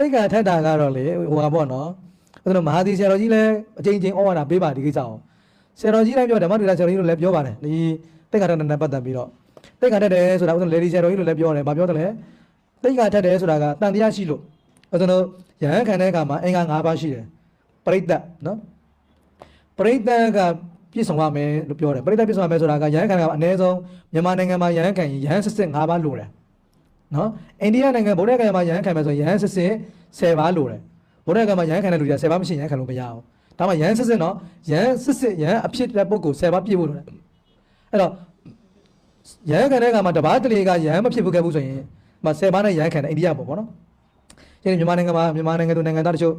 တိတ်ကထက်တာကတော့လေဟိုဟာပေါ့နော်ဦးဇင်းတို့မဟာသီဆရာတော်ကြီးလည်းအချိန်ချင်းဩဝါဒပေးပါဒီကိစ္စအောင်ဆရာတော်ကြီးလည်းပြောဓမ္မဒုရဆရာတော်ကြီးတို့လည်းပြောပါတယ်ဒီတိတ်ကထက်တဲ့ပတ်သက်ပြီးတော့တိတ်ကထက်တယ်ဆိုတာဦးဇင်းလေဒီဆရာတော်ကြီးတို့လည်းပြောတယ်ဗာပြောတယ်လေတိတ်ကထက်တယ်ဆိုတာကတန်တရားရှိလို့ဦးဇင်းတို့ရဟန်းခံတဲ့အခါမှာအင်္ဂါ၅ပါးရှိတယ်ပရိသတ်နော်ပရိသတ်ကပြည့်စုံရမယ်လို့ပြောတယ်ပရိသတ်ပြည့်စုံရမယ်ဆိုတာကရဟန်းခံကအနည်းဆုံးမြန်မာနိုင်ငံမှာရဟန်းခံရင်ရဟန်းစစ်စစ်၅ပါးလိုတယ်နော်အိန္ဒိယနိုင်ငံဗုဒ္ဓဂယာမှာရဟန်းခံမယ်ဆိုရင်ရဟန်းစစ်စစ်10ပါးလိုတယ်ဗုဒ္ဓဂယာမှာရဟန်းခံတဲ့လူတွေက10ပါးမရှိရဟန်းခံလို့မရအောင်ဒါမှရဟန်းစစ်စစ်နော်ရဟန်းစစ်စစ်ရဟန်းအဖြစ်တဲ့ပုဂ္ဂိုလ်10ပါးပြည့်ဖို့လိုတယ်အဲ့တော့ရဟန်းခံတဲ့အခါမှာတပါးတလေကရဟန်းမဖြစ်ဘူးခဲ့ဘူးဆိုရင်10ပါးနဲ့ရဟန်းခံတဲ့အိန္ဒိယပေါ့နော်ဒီမြန်မာနိုင်ငံမှာမြန်မာနိုင်ငံသူနိုင်ငံသားတချို့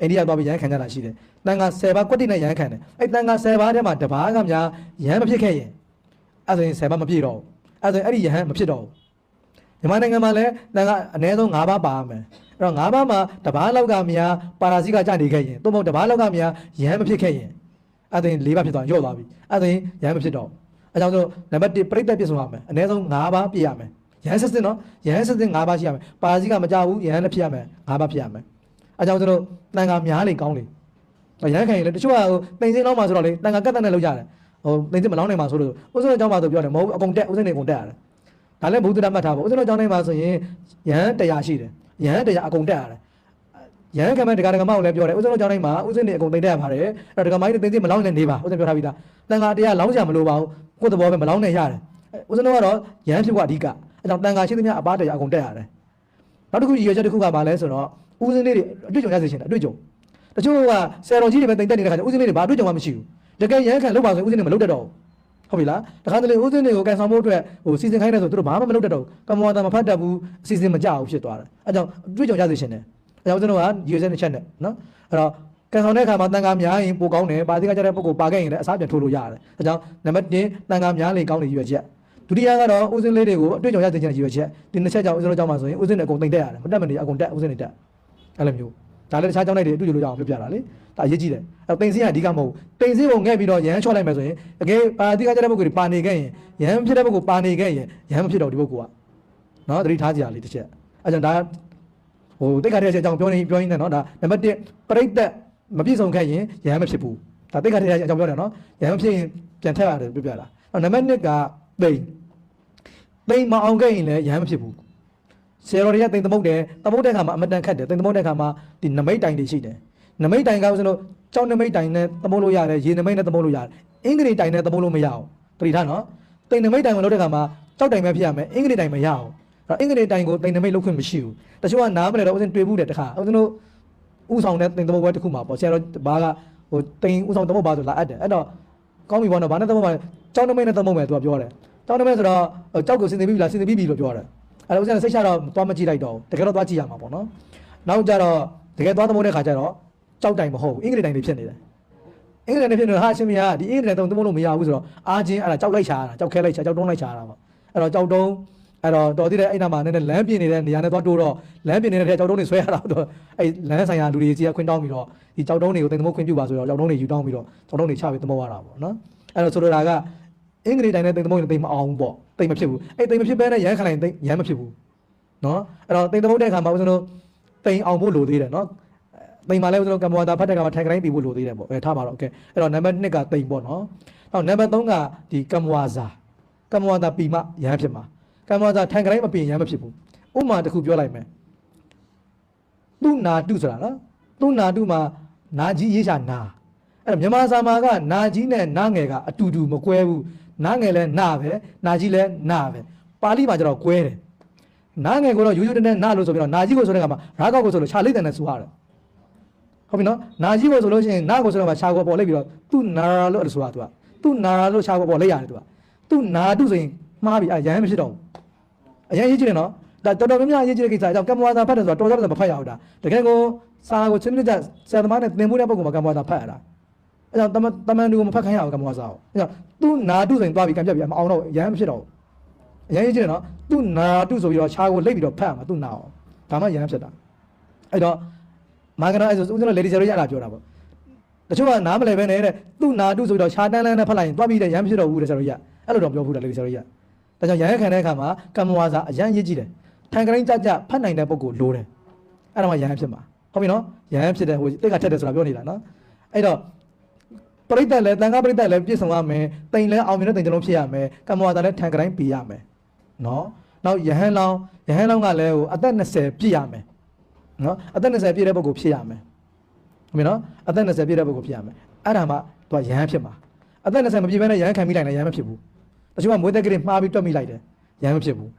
အိန္ဒိယသွားပြီးရဟန်းခံကြတာရှိတယ်တန်ခါ10ပါးကွက်တိနဲ့ရဟန်းခံတယ်အဲ့တန်ခါ10ပါးထဲမှာတပါးကများရဟန်းမဖြစ်ခဲ့ရင်အဲ့ဆိုရင်10ပါးမပြည့်တော့ဘူးအဲ့ဆိုရင်အဲ့ဒီရဟန်းမဖြစ်တော့ဘူးမြန်မာနိုင်ငံမှာလည်းတန်ခါအနည်းဆုံး5ပါးပါမယ်အဲ့တော့5ပါးမှာတပါးလောက်ကများပါရာဇိကကြနေခဲ့ရင်သို့မဟုတ်တပါးလောက်ကများရဟန်းမဖြစ်ခဲ့ရင်အဲ့ဒါရင်4ပါးဖြစ်သွားရော့သွားပြီအဲ့ဒါရင်ရဟန်းမဖြစ်တော့အဲကြောင့်ဆိုနံပါတ်1ပြိတ္တပြည့်စုံရမယ်အနည်းဆုံး5ပါးပြည့်ရမယ်ရဟန်းစစ်စစ်နော်ရဟန်းစစ်စစ်5ပါးရှိရမယ်ပါရာဇိကမကြဘူးရဟန်းလည်းဖြစ်ရမယ်5ပါးဖြစ်ရမယ်အဲကြောင့်တို့တန်ခါများလေကောင်းလေရဟန်းခံရင်လေတချို့ကတိမ်စင်းလောက်မှဆိုတော့လေတန်ခါကတ်တက်နဲ့လောက်ကြတယ်တိမ်စင်းမလောင်းနိုင်မှဆိုလို့ဦးစင်းတို့အကြောင်းမှဆိုပြောတယ်မဟုတ်အကုန်တက်ဦးစင်းတွေအကုန်တက်ရတယ်ဒါလည်းဘုဒ္ဓတတ်မှတ်ထားပါဦးစင်းတို့အကြောင်းတိုင်းမှာဆိုရင်ရဟန်း100ရှိတယ်ရဟန်း100အကုန်တက်ရတယ်ရဟန်းခံမဲ့ဒကာဒကာမကိုလည်းပြောတယ်ဦးစင်းတို့အကြောင်းတိုင်းမှာဦးစင်းတွေအကုန်တိမ်တက်ရပါတယ်အဲ့တော့ဒကာမကြီးတွေတိမ်စင်းမလောင်းနဲ့နေပါဦးစင်းပြောထားပြီးသားတန်ခါ100လောင်းကြမလို့ပါဘူးကိုယ့်သဘောပဲမလောင်းနဲ့ရတယ်ဦးစင်းတို့ကတော့ရဟန်းဖြစ်ဖို့အဓိကအကြောင်းတန်ခါရှိသမျှအပါ100အကုန်တက်ရတယ်နောက်တစ်ခုရည်ရွယ်ချက်တစ်ခုကဘာလဲဆိုတော့ဦးစင်းလေးတွေအတွေ့အကြုံရစေချင်တယ်အတွေ့အကြုံတချို့ကဆယ်တော်ကြီးတွေပဲတိမ်တက်နေတဲ့ခါကျဦးစင်းလေးတွေဘာအတွေ့အကြုံမှမရှိဘူးတကယ်ရဟန်းခံလောက်ပါဆိုဦးစင်းတွေမလုပ်တတ်တော့ဟုတ်ပြီလားတခါတလေဦးစင်းတွေကိုကန်ဆောင်ဖို့အတွက်စီစဉ်ခိုင်းတယ်ဆိုသူတို့ဘာမှမလုပ်တတ်တော့ကမ္ဘာသာမဖတ်တတ်ဘူးအစီအစဉ်မကြဘူးဖြစ်သွားတယ်အဲကြောင့်အတွေ့အကြုံရစေချင်တယ်အဲကြောင့်ဦးစင်းတို့ကရည်ရွယ်ချက်တစ်ချက်နဲ့နော်အဲ့တော့ကန်ဆောင်တဲ့အခါမှာတန်ခါများရင်ပိုကောင်းတယ်ပါတိကကြတဲ့ပုဂ္ဂိုလ်ပါခဲ့ရင်လည်းအစားပြန်ထိုးလို့ရတယ်အဲကြောင့်နံပါတ်1တန်ခါများလေကောင်းလေရည်ရွယ်ချက်ဒုတိယကတော့ဦးစင်းလေးတွေကိုအတွေ့အကြုံရစေချင်တဲ့ရည်ရွယ်ချက်ဒီနှစ်ချက်ကြောင့်ဦးစင်းတို့ကြောင့်မှာဆိုရင်ဦးစင်းတွေအကုန်တိမ်တက်ရတယ်မတက်မနေအကုန်တက်ဦးစင်းတွေတက်အဲ့လိုမျိုးဒါလည်းတခြားကြောင်းလိုက်တွေအတူတူလို့ကြအောင်ပြပြတာလေဒါအရေးကြီးတယ်အဲ့တိမ်စင်းကအဓိကမဟုတ်တိမ်စင်းပုံငဲ့ပြီးတော့ရဟန်းချော့လိုက်မယ်ဆိုရင်တကယ်ပါတိကကြတဲ့ပုဂ္ဂိုလ်တွေပါနေခဲ့ရင်ရဟန်းဖြစ်တဲ့ပုဂ္ဂိုလ်ပါနေခဲ့ရင်ရဟန်းမဖြစ်တော့ဒီပုဂ္ဂိုလ်ကနော်သတိထားကြရလေးတစ်ချက်အဲ့ကြောင့်ဒါတိတ်ခါတဲ့အကြောင်းပြောနေတယ်နော်ဒါနံပါတ်1ပရိသတ်မပြည့်စုံခဲ့ရင်ရဟန်းမဖြစ်ဘူးဒါတိတ်ခါတဲ့အကြောင်းပြောတယ်နော်ရဟန်းဖြစ်ရင်ပြန်ထက်ရတယ်ပြပြတာနံပါတ်2ကတိမ်မအောင်ခဲ့ရင်လည်းရဟန်းမဖြစ်ဘူးဆရာတော်တွေကတိမ်သမုတ်တယ်သမုတ်တဲ့ခါမှာအမတန်ခတ်တယ်တိမ်သမုတ်တဲ့ခါမှာဒီနမိတ်တိုင်တွေရှိတယ်နမိတ်တိုင်ကဆိုလို့ကြောက်နမိတ်တိုင်နဲ့သမုတ်လို့ရတယ်ရေနမိတ်နဲ့သမုတ်လို့ရတယ်အင်္ဂလိပ်တိုင်နဲ့သမုတ်လို့မရအောင်တတိထားနော်တိမ်နမိတ်တိုင်ကိုလုပ်တဲ့ခါမှာကြောက်တိုင်ပဲဖြစ်ရမယ်အင်္ဂလိပ်တိုင်မရအောင်အဲ့တော့အင်္ဂလိပ်တိုင်ကိုတိမ်နမိတ်လုပ်ခွင့်မရှိဘူးတချို့ကနားမလဲတော့ဦးစင်းတွေ့ဘူးတယ်တခါဦးစင်းတို့ဥဆောင်တဲ့တိမ်သမုတ်ပွဲတစ်ခုမှာပေါ့ဆရာတော်ဘာကတိမ်ဥဆောင်သမုတ်ပါဆိုလာအပ်တယ်အဲ့တော့ကောင်းပြီပေါ့နော်ဘာနဲ့သမုတ်ပါကြောက်နမိတ်နဲ့သမုတ်မယ်သူကပြောတယ်ကြောက်နမိတ်ဆိုတော့ကြောက်ကိုစင်သိပြီလားစင်သိပြီလို့ပြောတယ်အဲ့တော့ဦးစင်းစိတ်ချတော့သွားမကြည့်လိုက်တော့တကယ်တော့သွားကြည့်ရမှာပေါ့နော်နောက်ကြတော့တကယ်သွားသမုတ်တဲ့ခါကျတော့ကြောက်တိုင်မဟုတ်ဘူးအင်္ဂလိပ်တိုင်တွေဖြစ်နေတယ်အင်္ဂလိပ်တိုင်တွေဖြစ်နေတော့ဟာရှင်မရဒီအင်္ဂလိပ်တိုင်သမုတ်လို့မရဘူးဆိုတော့အားချင်းအဲ့ဒါကြောက်လိုက်ချာတာကြောက်ခဲလိုက်ချာကြောက်တုံးလိုက်ချာတာပေါ့အဲ့တော့ကြောက်တုံးအဲ့တော့တော်သေးတယ်အဲ့နာမှာနည်းနည်းလမ်းပြင်နေတဲ့နေရာနဲ့သွားတိုးတော့လမ်းပြင်နေတဲ့ထဲကြောက်တုံးတွေဆွဲရတာတော့အဲ့လမ်းဆိုင်ရာလူတွေကြီးကခွင့်တောင်းပြီးတော့ဒီကြောက်တုံးတွေကိုတင်သမုတ်ခွင့်ပြုပါဆိုတော့ကြောက်တုံးတွေယူတောင်းပြီးတော့ကြောက်တုံးတွေချပြီးသမုတ်ရတာပေါ့နော်အဲ့တော့ဆိုလိုတာကအင်္ဂလိပ်တိုင်နဲ့တင်သမုတ်တွေတိမ်မအောင်ဘူးပေါ့တိမ်မဖြစ်ဘူးအဲ့တိမ်မဖြစ်ဘဲနဲ့ရမ်းခလိုက်ရမ်းမဖြစ်ဘူးနော်အဲ့တော့တိမ်သမုတ်တဲ့အခါမှာဦးဇင်းတို့တိမ်အောင်ဖို့လိုသေးတယ်နော်တိမ်မှာလည်းဦးဇင်းတို့ကမ္ဘာသာဖတ်တဲ့အခါမှာထိုင်ကတိုင်းပြီးဖို့လိုသေးတယ်ပေါ့ထားပါတော့โอเคအဲ့တော့နံပါတ်2ကတိမ်ပေါ့နော်နောက်နံပါတ်3ကဒီကမ္ဘာသာပြီးမှရမ်းဖြစ်မှာကမ္ဘာသာထိုင်ကတိုင်းမပြီးရမ်းမဖြစ်ဘူးဥပမာတစ်ခုပြောလိုက်မယ်သူနာတုဆိုတာနော်သူနာတုမှာနာကြီးရေးချာနာအဲ့တော့မြန်မာစာမှာကနာကြီးနဲ့နာငယ်ကအတူတူမကွဲဘူးနာငယ်လဲနာပဲနာကြီးလဲနာပဲပါဠိမှာကျတော့ကွဲတယ်နာငယ်ကိုတော့ရိုးရိုးတန်းတန်းနာလို့ဆိုပြီးတော့နာကြီးကိုဆိုတဲ့ကမှာရာကောက်ကိုဆိုလို့ခြာလိတ်တန်နဲ့ဆိုရတယ်ဟုတ်ပြီနော်နာကြီးကိုဆိုလို့ရှိရင်နာကိုဆိုတော့ခြာကိုပေါ်လိုက်ပြီးတော့သူ့နာရာလို့ဆိုတာသူ့နာရာလို့ခြာကိုပေါ်လိုက်ရတယ်သူ့နာတုဆိုရင်မှားပြီရဟန်းမဖြစ်တော့ဘူးအရင်ရေးကြည့်တယ်နော်ဒါတော်တော်များများရေးကြည့်တဲ့ကိစ္စအကြောင်းကမ္ဘာသာဖတ်တယ်ဆိုတော့တော်တော်မဖတ်ရအောင်ဒါတကယ်ကိုစာကိုချင်းမြတ်ဆရာသမားနဲ့သင်ဖို့တဲ့ပုံကကမ္ဘာသာဖတ်ရတာအဲကြောင့်တမန်တူကိုမဖတ်ခိုင်းရအောင်ကမ္ဘာသာကိုအဲကြောင့်သူ့နာတုဆိုရင်သွားပြီးကံပြတ်ပြီးမအောင်တော့ရဟန်းမဖြစ်တော့ဘူးအရင်ရေးကြည့်တယ်နော်သူ့နာတုဆိုပြီးတော့ခြာကိုလိတ်ပြီးတော့ဖတ်ရမှာသူ့နာအောင်ဒါမှရဟန်းဖြစ်တာအဲ့တော့မာကနာအဲ့ဆိုဦးဇင်းတို့လေဒီဆယ်ရရတာပြောတာပေါ့တချို့ကနားမလဲပဲနဲ့တဲ့သူ့နာတုဆိုပြီးတော့ခြာတန်းလန်းနဲ့ဖတ်လိုက်ရင်သွားပြီးတဲ့ရဟန်းဖြစ်တော့ဘူးတဲ့ဆရာတော်ရအဲ့လိုတော့ပြောဘူးတယ်လေဒီဆရာတော်ရဒါကြောင့်ရဟန်းခံတဲ့အခါမှာကမ္ဘာသာအရန်ရေးကြည့်တယ်ထိုင်ကတိုင်းကြဖတ်နိုင်တဲ့ပုဂ္ဂိုလ်လိုတယ် အဲ့ဒါမှယဟန်ဖြစ်မှာဟုတ်ပြီနော်ယဟန်ဖြစ်တဲ့ဟိုတိတ်ကထက်တယ်ဆိုတာပြောနေတာနော်အဲ့တော့ပရိသတ်လည်းတန်ခါပရိသတ်လည်းပြည့်စုံရမယ်တိမ်လည်းအောင်မြင်တဲ့တိမ်တလုံးဖြစ်ရမယ်ကမ္မဝါဒလည်းထံကတိုင်းပြရမယ်နော်နောက်ယဟန်လောင်းကလည်းဟိုအသက်20ပြည့်ရမယ်နော်အသက်20ပြည့်တဲ့ပုဂ္ဂိုလ်ဖြစ်ရမယ်ဟုတ်ပြီနော်အသက်20ပြည့်တဲ့ပုဂ္ဂိုလ်ဖြစ်ရမယ်အဲ့ဒါမှသူကယဟန်ဖြစ်မှာအသက်20မပြည့်ဘဲနဲ့ယဟန်ခံမိလိုက်လည်းယဟန်မဖြစ်ဘူးတချို့ကမွေးသက်ကလေးမှားပြီးတွက်မိလိုက်တယ်ယဟန်မဖြစ်ဘူး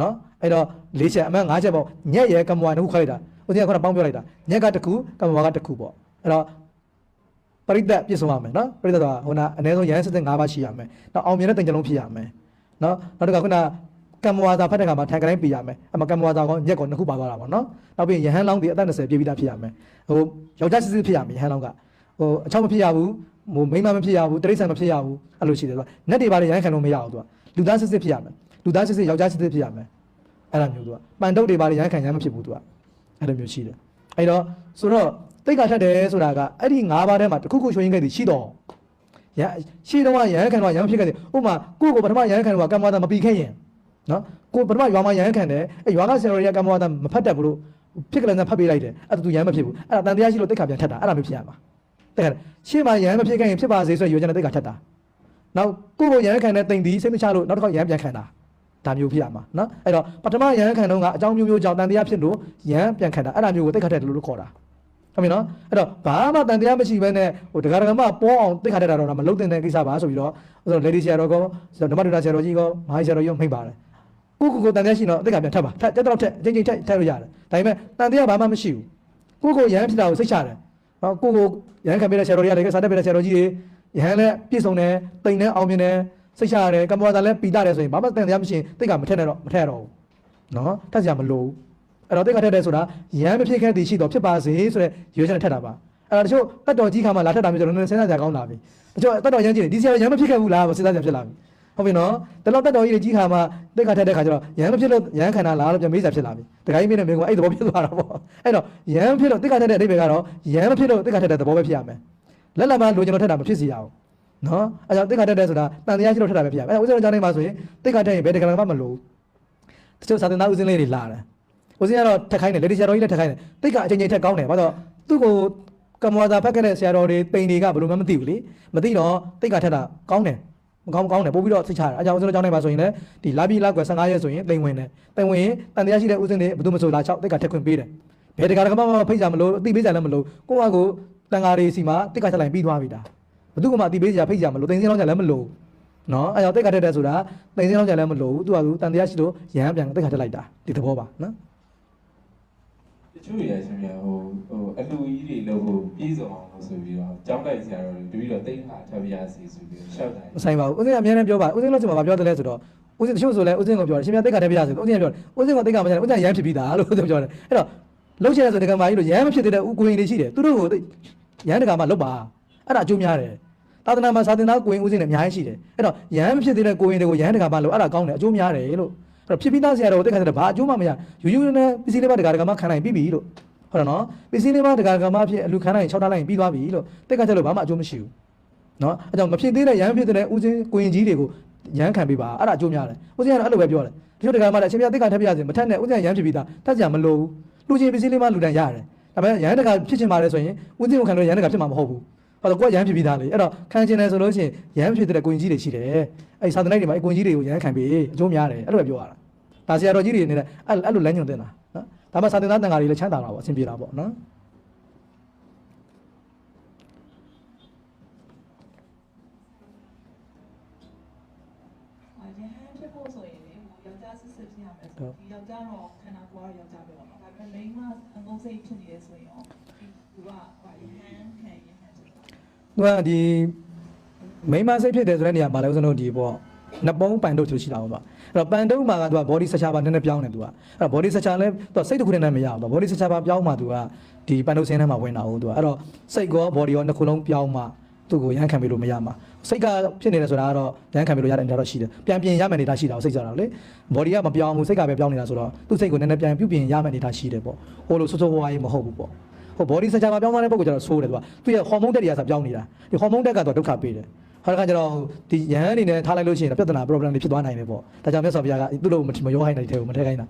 နော်အဲ့တော့၄ချက်အမှန်၅ချက်ပေါ့ညက်ရဲကမ္မဝါတစ်ခုခိုက်လိုက်တာဦးဇင်းကခုနပေါင်းပြောလိုက်တာညက်ကတစ်ခုကမ္မဝါကတစ်ခုပေါ့အဲ့တော့ပရိသတ်ပြည့်စုံရမယ်နော်ပရိသတ်ကဟိုနာအနည်းဆုံးယဟန်စစ်စစ်၅ပါးရှိရမယ်နောက်အောင်မြင်တဲ့တင်ကြလုံးဖြစ်ရမယ်နော်နောက်တစ်ခါခုနကမ္မဝါစာဖတ်တဲ့ခါမှာထိုင်ကတိုင်းပြရမယ်အမှကမ္မဝါစာကောညက်ကောနှစ်ခုပါသွားတာပေါ့နော်နောက်ပြီးယဟန်လောင်းဒီအသက်20ပြည့်ပြီးသားဖြစ်ရမယ်ဟိုယောက်ျားစစ်စစ်ဖြစ်ရမယ်ယဟန်လောင်းကဟိုအချောင်းမဖြစ်ရဘူးဟိုမိန်းမမဖြစ်ရဘူးတိရစ္ဆာန်မဖြစ်ရဘူးအဲ့လိုရှိတယ်သူကနက်တွေပါလေယဟန်ခံလို့မရဘူးသူကလူသားစစ်စစ်ဖြစ်ရမယ်လူသားစစ်စစ်ယောက်ျားစစ်စစ်ဖြစ်ရမယ်အဲ့လိုမျိုးသူကပန်တုတ်တွေပါလေရဟန်းခံရမ်းမဖြစ်ဘူးသူကအဲ့လိုမျိုးရှိတယ်အဲ့တော့ဆိုတော့တိတ်ကထက်တယ်ဆိုတာကအဲ့ဒီ၅ပါးထဲမှာတစ်ခုခုချိုးရင်းခဲ့သည်ရှိတော့ရှိတော့ရဟန်းခံတော့ရဟန်းဖြစ်ခဲ့တယ်ဥပမာကိုယ့်ကိုပထမရဟန်းခံတော့ကမ္မဝါဒမပြီးခဲ့ရင်နော်ကိုပထမရွာမှာရဟန်းခံတယ်အဲ့ရွာကဆရာတော်တွေကကမ္မဝါဒမဖတ်တတ်ဘူးလို့ဖြစ်ကလေးနဲ့ဖတ်ပေးလိုက်တယ်အဲ့ဒါသူရဟန်းမဖြစ်ဘူးအဲ့ဒါတန်တရားရှိလို့တိတ်ခါပြန်ထက်တာအဲ့ဒါမျိုးဖြစ်ရမှာတိတ်ခါရှေ့မှာရဟန်းမဖြစ်ခဲ့ရင်ဖြစ်ပါစေဆိုရရွေးချယ်တဲ့တိတ်ခါထက်တာနောက်ကိုယ့်ကိုရဟန်းခံတဲ့တိမ်ဒီစိတ်မချလို့နောက်တစ်ခါရဟန်းပြန်ခံတာဒါမျိုးဖြစ်ရမှာနော်အဲ့တော့ပထမရဟန်းခံတော့ကအကြောင်းမျိုးမျိုးကြောင့်တန်တရားဖြစ်လို့ရဟန်းပြန်ခံတာအဲ့ဒါမျိုးကိုတိတ်ခါတဲ့လို့ခေါ်တာဟုတ်ပြီနော်အဲ့တော့ဘာမှတန်တရားမရှိဘဲနဲ့ဟိုဒကာဒကာမပေါ်အောင်တိတ်ခါတဲ့တာတော့မလုံးတဲ့ကိစ္စပါဆိုပြီးတော့ဆိုတော့ lady ဆရာတော်ကောဓမ္မဒုဒဆရာတော်ကြီးကောမဟာဆရာတော်ကြီးမိတ်ပါတယ်ကိုတန်တရားရှိတော့တိတ်ခါပြန်ထပ်ပါထပ်တက်တော့ထက်အချင်းချင်းထပ်လို့ရတယ်ဒါပေမဲ့တန်တရားဘာမှမရှိဘူးကိုရဟန်းဖြစ်တာကိုစိတ်ချတယ်ဟောကိုရဟန်းခံပေးတဲ့ဆရာတော်ကြီးတွေကစားတက်ပေးတဲ့ဆရာတော်ကြီးတွေရဟန်းလည်းပြည့်စုံတယ်တိမ်နဲ့အောင်မြင်တယ်စိတ်ချရတယ်ကမ္မဝါဒလည်းပြီးတယ်ဆိုရင်ဘာမှတန်တရားမရှိရင်တိတ်ကမထက်နဲ့တော့မထက်တော့ဘူးနော်ထက်စရာမလိုဘူးအဲ့တော့တိတ်ကထက်တယ်ဆိုတာရဟန်းမဖြစ်ခဲ့သည်ရှိတော့ဖြစ်ပါစေဆိုတဲ့ရွေးချက်နဲ့ထက်တာပါအဲ့တော့တချို့တတ်တော်ကြီးခါမှလာထက်တာမျိုးကျွန်တော်စဉ်းစားကြကောင်းလာပြီတချို့တတ်တော်ရမ်းကြီးဒီဆရာရဟန်းမဖြစ်ခဲ့ဘူးလားစဉ်းစားကြဖြစ်လာပြီဟုတ်ပြီနော်ဒါတော့တတ်တော်ကြီးကြီးခါမှတိတ်ကထက်တဲ့ခါကျတော့ရဟန်းမဖြစ်လို့ရဟန်းခန္ဓာလားလို့ပြန်မေးစားဖြစ်လာပြီတခါကြီးမင်းနဲ့မင်းကအဲ့သဘောဖြစ်သွားတာပေါ့အဲ့တော့ရဟန်းဖြစ်လို့တိတ်ကထက်တဲ့အဓိပ္ပာယ်ကတော့ရဟန်းမဖြစ်လို့တိတ်ကထက်တဲ့သဘောပဲဖြစ်ရမယ်လက်လက်မှလိုချင်လို့ထက်တာမဖြစ်စီရအောင်နော်အဲကြောင့်တိတ်ခါတက်တယ်ဆိုတာတန်တရားရှိလို့ထက်တာပဲဖြစ်ရမယ်အဲဥစဉ်တော်ကြောင်းနေမှာဆိုရင်တိတ်ခါတက်ရင်ဘယ်တကယ်မှမလို့တချို့စာသင်သားဥစဉ်လေးတွေလာတယ်ဥစဉ်ကတော့ထက်ခိုင်းတယ်လေဒီဆရာတော်ကြီးလည်းထက်ခိုင်းတယ်တိတ်ကအချိန်ချင်းထက်ကောင်းတယ်ဘာလို့သူ့ကိုကမ္မဝါဒဖက်ခဲ့တဲ့ဆရာတော်တွေပိန်တွေကဘယ်လိုမှမသိဘူးလေမသိတော့တိတ်ကထက်တာကောင်းတယ်မကောင်းတယ်ပို့ပြီးတော့စိတ်ချတယ်အဲကြောင့်ဥစဉ်တော်ကြောင်းနေမှာဆိုရင်လည်းဒီလာပြီးလာကွယ်15ရက်ဆိုရင်တိမ်ဝင်တယ်တိမ်ဝင်ရင်တန်တရားရှိတဲ့ဥစဉ်တွေဘယ်သူမှမဆိုလာ6တိတ်ကထက်ခွင့်ပေးတယ်ဘယ်တကယ်မှဖိတ်ကြမလို့အသိပေးကြလည်းမလို့ကိုယ့်ဟာကိုတန်ဃာတွေစီမှာတိတ်ကထက်လိုက်ပြီးသွားပြီဒါဘသူကမှအတိပေးကြဖိတ်ကြမလို့တင်စင်းလောက်ကြလည်းမလို့နော်အဲကြောင့်တိတ်ခါတက်တယ်ဆိုတာတင်စင်းလောက်ကြလည်းမလို့သူကတန်တရားရှိလို့ရဟန်းပြန်တိတ်ခါတက်လိုက်တာဒီသဘောပါနော်တချို့ရရှင်ပြဟိုအလူကြီးတွေလို့ဟိုပြည်စုံအောင်လို့ဆိုပြီးတော့ကြောင်းလိုက်ဆရာတော်တွေပြီးတော့တိတ်ခါထပ်ပြရစီဆိုပြီးရှောက်တယ်မဆိုင်ပါဘူးဦးစင်းကအများနဲ့ပြောပါဦးစင်းလို့ကျွန်တော်ပြောတယ်လဲဆိုတော့ဦးစင်းတချို့ဆိုလဲဦးစင်းကပြောတယ်ရှင်ပြတိတ်ခါတက်ပြရစီဦးစင်းကပြောတယ်ဦးစင်းကတိတ်ခါမကျတယ်ဦးစင်းရဟန်းဖြစ်ပြီးသားလို့ပြောတယ်အဲ့တော့လှုပ်ချင်တယ်ဆိုဒီကမာကြီးလို့ရဟန်းမဖြစ်သေးတဲ့ဦးကိုရင်တွေရှိတယ်သူတို့ကိုရဟန်းတကမှာလှုပ်ပါအဲ့ဒါအကျိုးများတယ်သာသနာမှာစာသင်သားကိုရင်ဦးစင်းနဲ့အများကြီးရှိတယ်အဲ့တော့ရဟန်းမဖြစ်သေးတဲ့ကိုရင်တွေကိုရဟန်းတကမှာလို့အဲ့ဒါကောင်းတယ်အကျိုးများတယ်လို့အဲ့တော့ဖြစ်ပြီးသားဆရာတော်ကိုတိတ်ခါတက်ဘာအကျိုးမှမရယူယူနဲ့ပစ္စည်းလေးပါတကမှာခံနိုင်ပြီးပြီလို့ဟုတ်တယ်နော်ပစ္စည်းလေးပါတကမှာဖြစ်အလူခံနိုင်6ထားလိုက်ရင်ပြီးသွားပြီလို့တိတ်ခါတက်လို့ဘာမှအကျိုးမရှိဘူးနော်အဲ့ကြောင့်မဖြစ်သေးတဲ့ရဟန်းဖြစ်တဲ့ဦးစင်းကိုရင်ကြီးတွေကိုရဟန်းခံပေးပါအဲ့ဒါအကျိုးများတယ်ဦးစင်းကတော့အဲ့လိုပဲပြောတယ်ဒီလိုတကမှာလည်းအရှင်ပြတိတ်ခါထက်ပြရစီမထက်နဲ့ဦးစင်းရဟန်းဖြစ်ပြီးသားထက်စရာမလိုဘူးလူချင်းပစ္စည်းလေးမှလူတန်ရတယ်ဒါပေမဲ့ရဟန်းတကဖြစ်ချင်ပါတယ်ဆိုရင်ဦးစင်းကိုခံလို့ရဟန်းတကဖြစ်မှာမဟုတ်ဘူးဟောတော့ကိုကရဟန်းဖြစ်ပြီးသားလေအဲ့တော့ခံချင်တယ်ဆိုလို့ရှိရင်ရဟန်းဖြစ်တဲ့ကိုရင်ကြီးတွေရှိတယ်အဲ့စာသနိုင်တွေမှာအဲ့ကိုရင်ကြီးတွေကိုရဟန်းခံပေးအကျိုးများတယ်အဲ့လိုပဲပြောရတာဒါဆရာတော်ကြီးတွေအနေနဲ့အဲ့လိုလမ်းညွှန်တင်တာနော်ဒါမှစာသင်သားတန်ဃာတွေလည်းချမ်းသာတာပေါ့အဆင်ပြေတာပေါ့နော်ဒီယောက်ျားတော့ခန္ဓာကိုယ်ကတော့ယောက်ျားပဲပေါ့နော်ဒါပေမဲ့မိန်းမအငုံစိတ်ဖြစ်နေတယ်ဆိုရင်ရောသူကရဟန်းခံသူကဒီမိန်းမစိတ်ဖြစ်တယ်ဆိုတဲ့နေရာမှာလည်းဦးဇင်းတို့ဒီပေါ့နှစ်ပုံးပန်တုတ်ဆိုရှိတာပေါ့အဲ့တော့ပန်တုတ်မှာကသူက body structure ပါနည်းနည်းပြောင်းတယ်သူကအဲ့တော့ body structure လည်းသူစိတ်တစ်ခုနဲ့မရဘူး body structure ပါပြောင်းမှသူကဒီပန်တုတ်ဆင်းထဲမှာဝင်တာဟုတ်သူကအဲ့တော့စိတ်ကော body ရောနှစ်ခုလုံးပြောင်းမှသူ့ကိုရဟန်းခံပြီးလို့မရမှာစိတ်ကဖြစ်နေတယ်ဆိုတာကတော့ရဟန်းခံပြီးလို့ရတယ်တော့ရှိတယ်ပြန်ပြင်ရမယ်နေတာရှိတာကိုစိတ်ကြတာလေ body ကမပြောင်းဘူးစိတ်ကပဲပြောင်းနေတာဆိုတော့သူ့စိတ်ကိုနည်းနည်းပြန်ပြုပြင်ရမယ်နေတာရှိတယ်ပေါ့ဟိုလိုဆိုးဆိုးဝါးဝါးကြီးမဟုတ်ဘူးပေါ့ဟို body structure မှာပြောင်းသွားတဲ့ပုံကကျတော့ဆိုးတယ်သူကသူ့ရဲ့ hormone တက်တွေကဆိုပြောင်းနေတာဒီ hormone တက်ကတော့ဒုက္ခပေးတယ်ဟာကကျတော့ဒီရဟန်းအနေနဲ့ထားလိုက်လို့ရှိရင်ပြဿနာ problem တွေဖြစ်သွားနိုင်တယ်ပေါ့ဒါကြောင့်မြတ်စွာဘုရားကသူ့လိုမရောခိုင်းနိုင်တဲ့ထဲကိုမထည့်ခိုင်းတာ